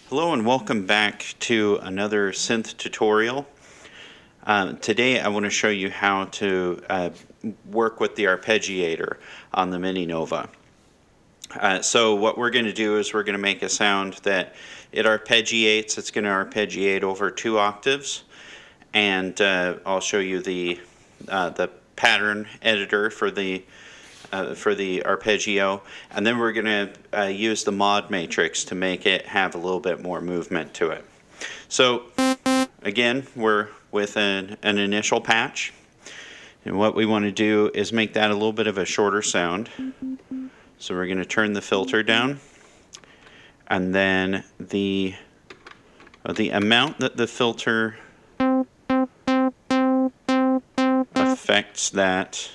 Hello and welcome back to another synth tutorial. Today I want to show you how to work with the arpeggiator on the Mininova. So what we're going to do is we're going to make a sound that it arpeggiates. It's going to arpeggiate over 2 octaves, and I'll show you the pattern editor for the arpeggio, and then we're going to use the mod matrix to make it have a little bit more movement to it. So again, we're with an initial patch, and what we want to do is make that a little bit of a shorter sound. So we're going to turn the filter down, and then the amount that the filter affects that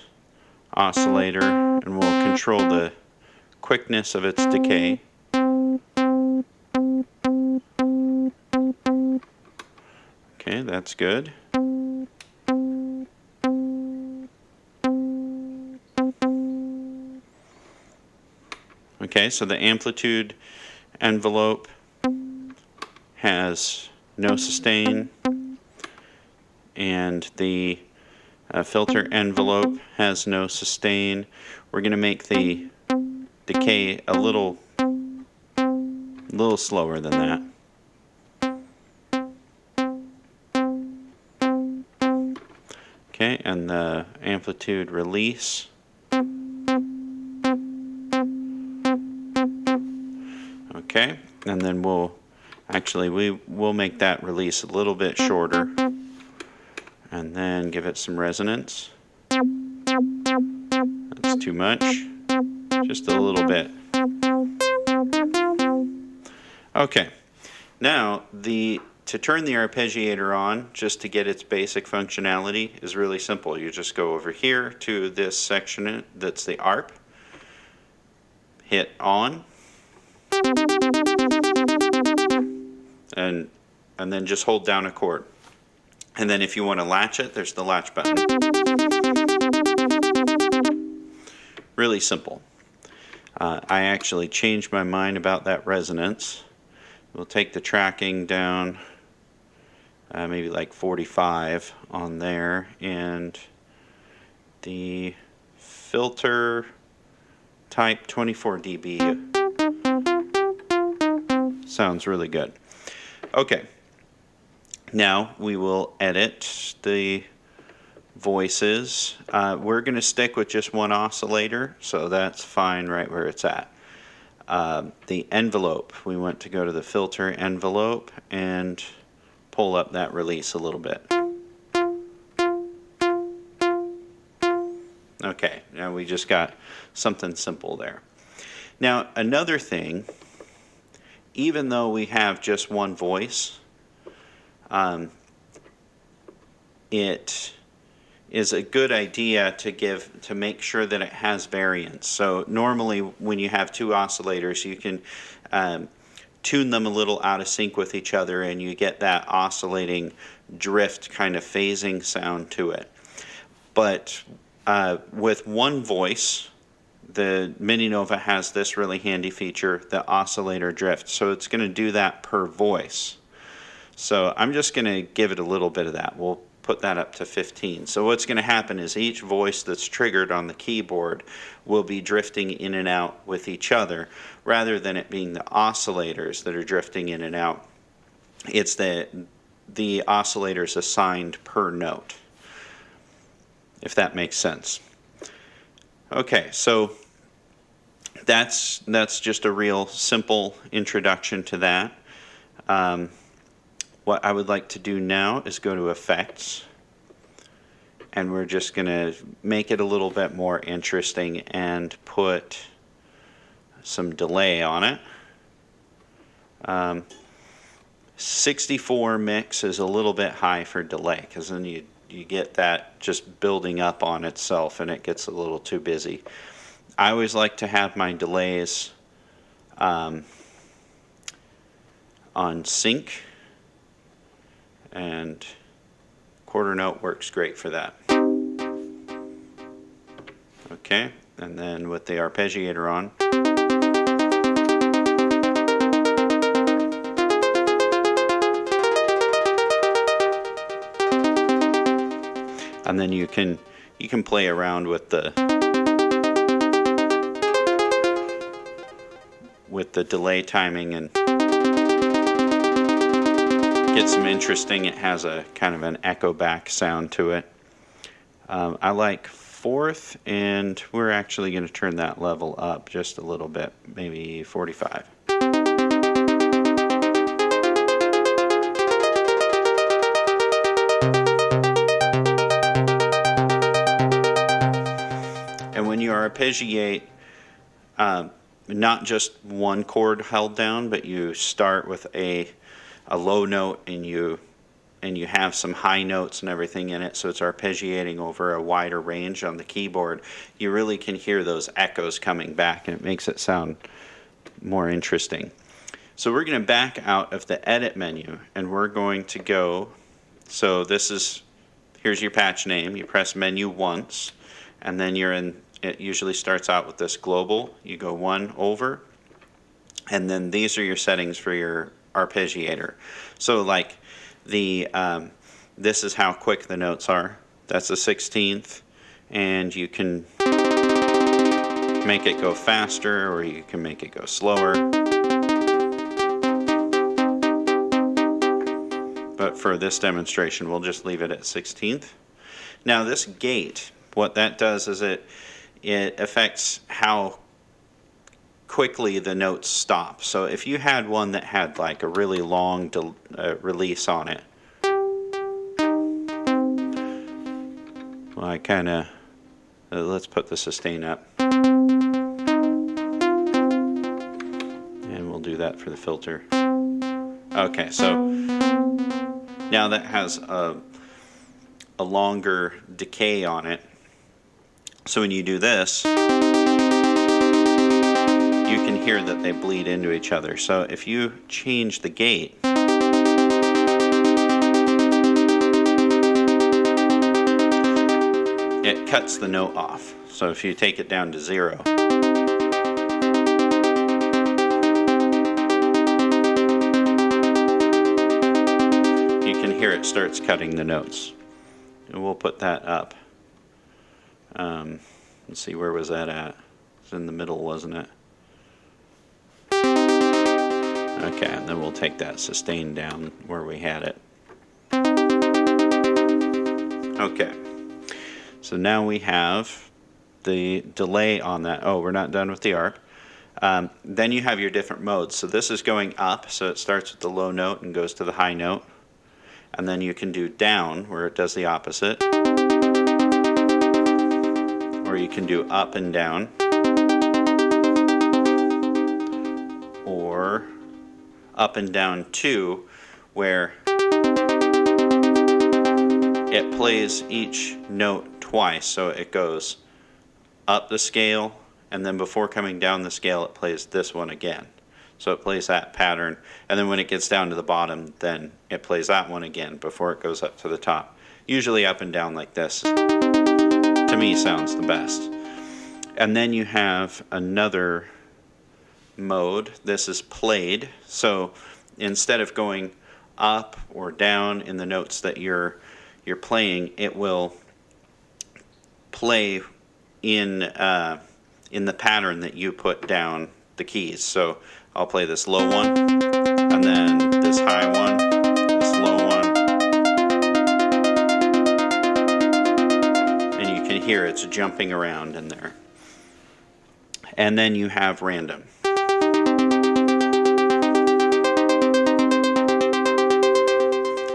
oscillator, and we'll control the quickness of its decay. Okay, that's good. Okay, so the amplitude envelope has no sustain, and the filter envelope has no sustain. We're going to make the decay a little slower than that. Okay, and the amplitude release. Okay, and then we'll make that release a little bit shorter, and then give it some resonance. That's too much. Just a little bit. Okay, now to turn the arpeggiator on, just to get its basic functionality, is really simple. You just go over here to this section that's the ARP, hit on, and then just hold down a chord. And then if you want to latch it, there's the latch button. Really simple. I actually changed my mind about that resonance. We'll take the tracking down maybe like 45 on there, and the filter type 24 dB sounds really good. Okay, now we will edit the voices. We're going to stick with just one oscillator, so that's fine right where it's at. The envelope, we want to go to the filter envelope and pull up that release a little bit. Okay, now we just got something simple there. Now another thing, even though we have just one voice, it is a good idea to make sure that it has variance. So normally when you have 2 oscillators, you can tune them a little out of sync with each other, and you get that oscillating drift kind of phasing sound to it. But with one voice, the Mininova has this really handy feature, the oscillator drift. So it's going to do that per voice. So I'm just going to give it a little bit of that. We'll put that up to 15. So what's going to happen is each voice that's triggered on the keyboard will be drifting in and out with each other, rather than it being the oscillators that are drifting in and out. It's the oscillators assigned per note, if that makes sense. Okay, so that's just a real simple introduction to that. What I would like to do now is go to Effects, and we're just going to make it a little bit more interesting and put some delay on it. 64 mix is a little bit high for delay, because then you get that just building up on itself and it gets a little too busy. I always like to have my delays on sync, and quarter note works great for that. Okay, and then with the arpeggiator on, and then you can play around with the delay timing and get some interesting. It has a kind of an echo back sound to it. I like fourth, and we're actually going to turn that level up just a little bit, maybe 45. And when you arpeggiate, not just one chord held down, but you start with a low note and you have some high notes and everything in it, so it's arpeggiating over a wider range on the keyboard, you really can hear those echoes coming back, and it makes it sound more interesting. So we're going to back out of the edit menu, and we're going to go, so here's your patch name. You press menu once, and then you're in, it usually starts out with this global. You go one over, and then these are your settings for your arpeggiator. So like this is how quick the notes are. That's a 16th, and you can make it go faster or you can make it go slower. But for this demonstration, we'll just leave it at 16th. Now this gate, what that does is it affects how quickly the notes stop. So if you had one that had like a really long release on it, well, I kind of, let's put the sustain up, and we'll do that for the filter. Okay, so now that has a longer decay on it. So when you do this, you can hear that they bleed into each other. So if you change the gate, it cuts the note off. So if you take it down to 0, you can hear it starts cutting the notes. And we'll put that up. Let's see, where was that at? It's in the middle, wasn't it? Okay, and then we'll take that sustain down where we had it. Okay, so now we have the delay on that. Oh, we're not done with the arp. Then you have your different modes. So this is going up, so it starts with the low note and goes to the high note. And then you can do down, where it does the opposite. Or you can do up and down, or up and down 2, where it plays each note twice. So it goes up the scale, and then before coming down the scale it plays this one again. So it plays that pattern, and then when it gets down to the bottom, then it plays that one again before it goes up to the top. Usually up and down like this, to me, sounds the best. And then you have another mode. This is played. So instead of going up or down in the notes that you're playing, it will play in the pattern that you put down the keys. So I'll play this low one, and then this high one, this low one, and you can hear it's jumping around in there. And then you have random.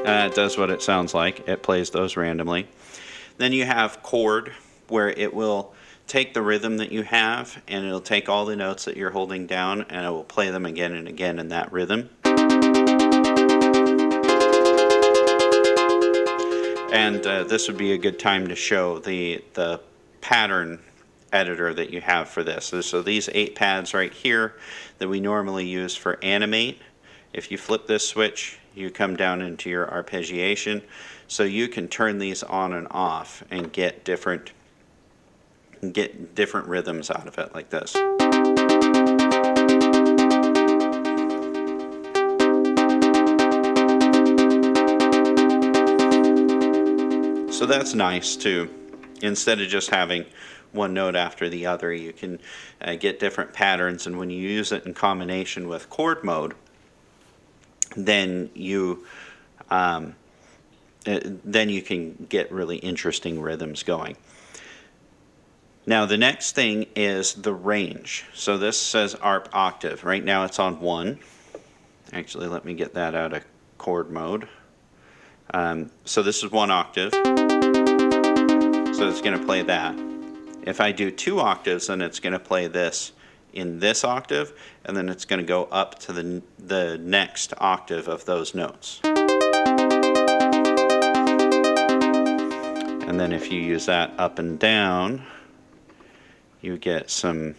It does what it sounds like. It plays those randomly. Then you have chord, where it will take the rhythm that you have, and it'll take all the notes that you're holding down, and it will play them again and again in that rhythm. And this would be a good time to show the pattern editor that you have for this. So these 8 pads right here that we normally use for animate, if you flip this switch, you come down into your arpeggiation, so you can turn these on and off and get different rhythms out of it, like this. So that's nice too. Instead of just having one note after the other, you can get different patterns, and when you use it in combination with chord mode, then you can get really interesting rhythms going. Now the next thing is the range. So this says ARP octave. Right now it's on 1. Actually, let me get that out of chord mode. So this is 1 octave. So it's going to play that. If I do 2 octaves, then it's going to play this in this octave, and then it's going to go up to the next octave of those notes. And then if you use that up and down, you get some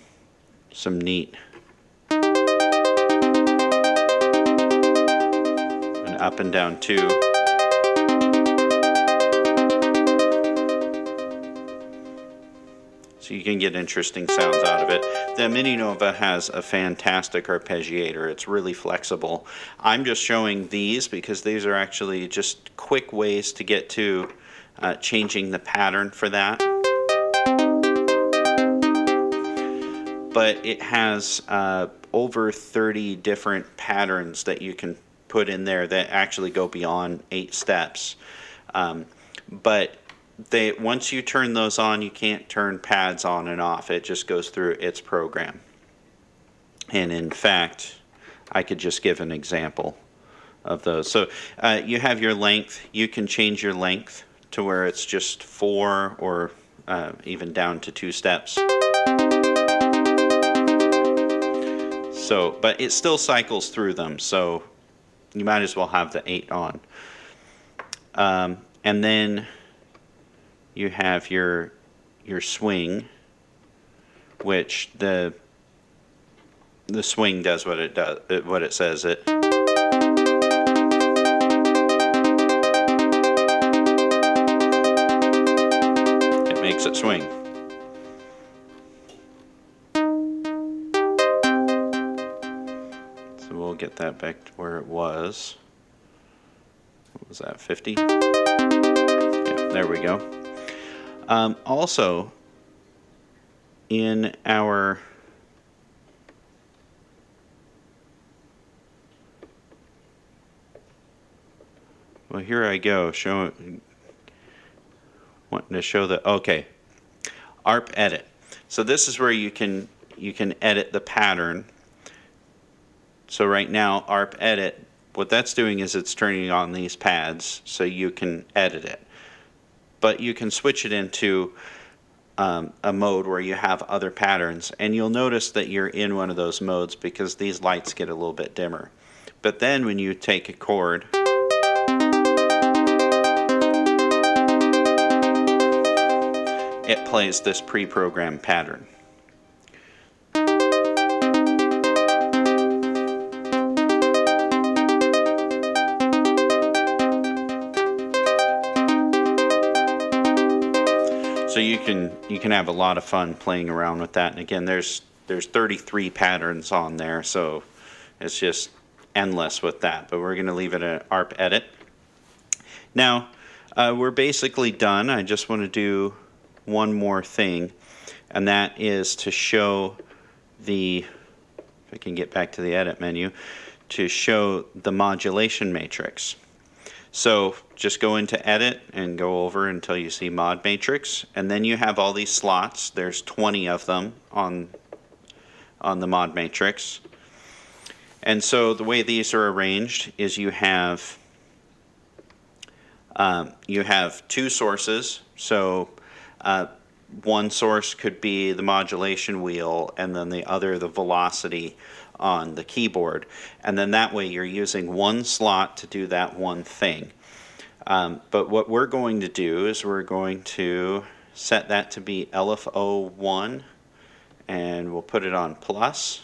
neat and up and down too. So you can get interesting sounds out of it. The Mininova has a fantastic arpeggiator. It's really flexible. I'm just showing these because these are actually just quick ways to get to changing the pattern for that. But it has over 30 different patterns that you can put in there that actually go beyond 8 steps. But once you turn those on, you can't turn pads on and off. It just goes through its program. And in fact, I could just give an example of those. So you have your length. You can change your length to where it's just 4 or even down to 2 steps. So, but it still cycles through them, so you might as well have the 8 on. And then you have your swing, which the swing does what it does, what it says it. It makes it swing. So we'll get that back to where it was. What was that, 50? Yeah, there we go. Also, in our well, here I go, wanting to show the ARP edit. So this is where you can edit the pattern. So right now, ARP edit, what that's doing is it's turning on these pads so you can edit it. But you can switch it into a mode where you have other patterns, and you'll notice that you're in one of those modes because these lights get a little bit dimmer. But then when you take a chord, it plays this pre-programmed pattern. So you can have a lot of fun playing around with that. And again, there's 33 patterns on there, so it's just endless with that. But we're going to leave it at ARP edit. Now we're basically done. I just want to do one more thing, and that is to show if I can get back to the edit menu, to show the modulation matrix. So just go into edit and go over until you see mod matrix, and then you have all these slots. There's 20 of them on the mod matrix. And so the way these are arranged is you have 2 sources. So one source could be the modulation wheel, and then the other the velocity on the keyboard, and then that way you're using one slot to do that one thing. But what we're going to do is we're going to set that to be LFO1, and we'll put it on plus.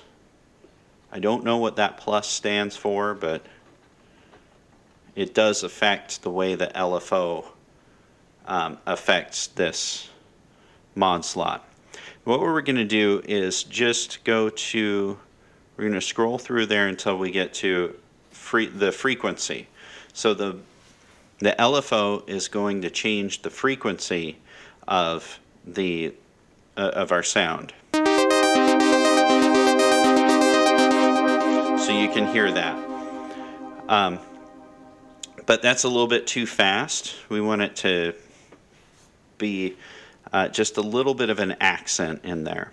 I don't know what that plus stands for, but it does affect the way the LFO affects this mod slot. What we're going to do is just we're going to scroll through there until we get to the frequency. So the LFO is going to change the frequency of the of our sound. So you can hear that. But that's a little bit too fast. We want it to be just a little bit of an accent in there.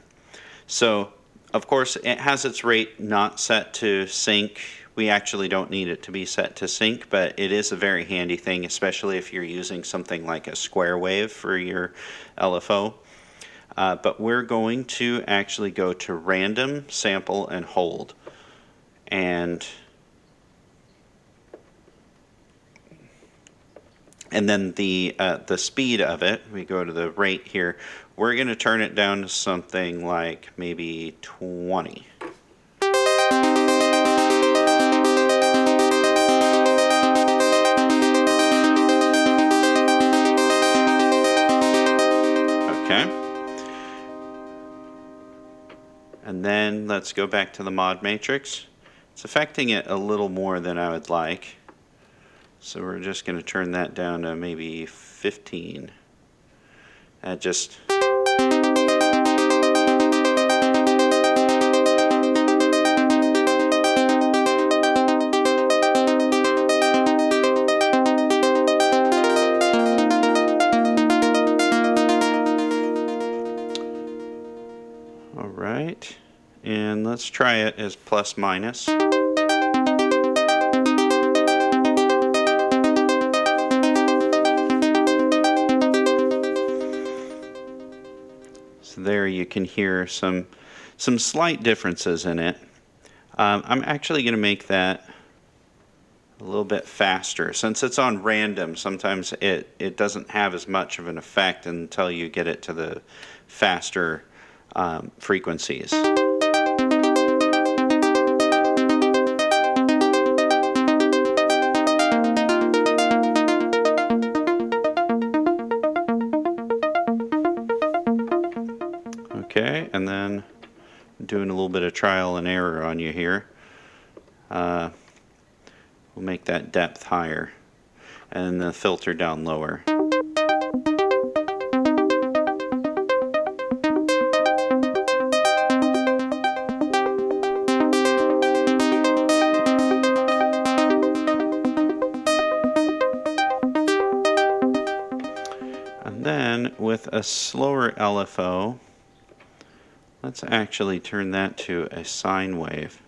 So, of course, it has its rate not set to sync. We actually don't need it to be set to sync, but it is a very handy thing, especially if you're using something like a square wave for your LFO. But we're going to actually go to random, sample, and hold. And then the speed of it, we go to the rate here, we're going to turn it down to something like maybe 20. Okay. And then let's go back to the mod matrix. It's affecting it a little more than I would like. So we're just going to turn that down to maybe 15. That just... All right. And let's try it as plus minus. So there you can hear some slight differences in it. I'm actually going to make that a little bit faster. Since it's on random, sometimes it doesn't have as much of an effect until you get it to the faster frequencies. Okay, and then doing a little bit of trial and error on you here. We'll make that depth higher and the filter down lower. And then with a slower LFO, let's actually turn that to a sine wave.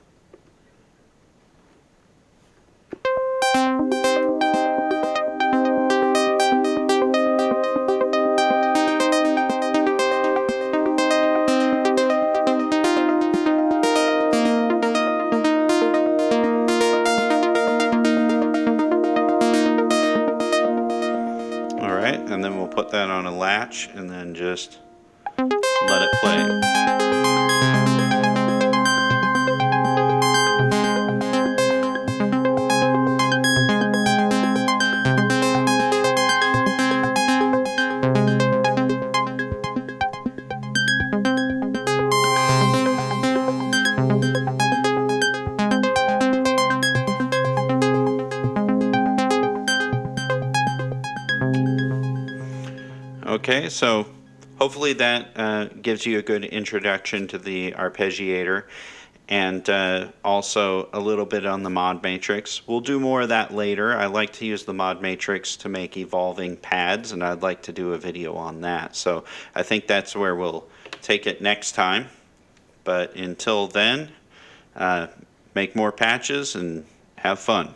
All right, and then we'll put that on a latch and then just let it play. Okay, so hopefully that gives you a good introduction to the Arpeggiator and also a little bit on the mod matrix. We'll do more of that later. I like to use the mod matrix to make evolving pads, and I'd like to do a video on that. So I think that's where we'll take it next time. But until then, make more patches and have fun.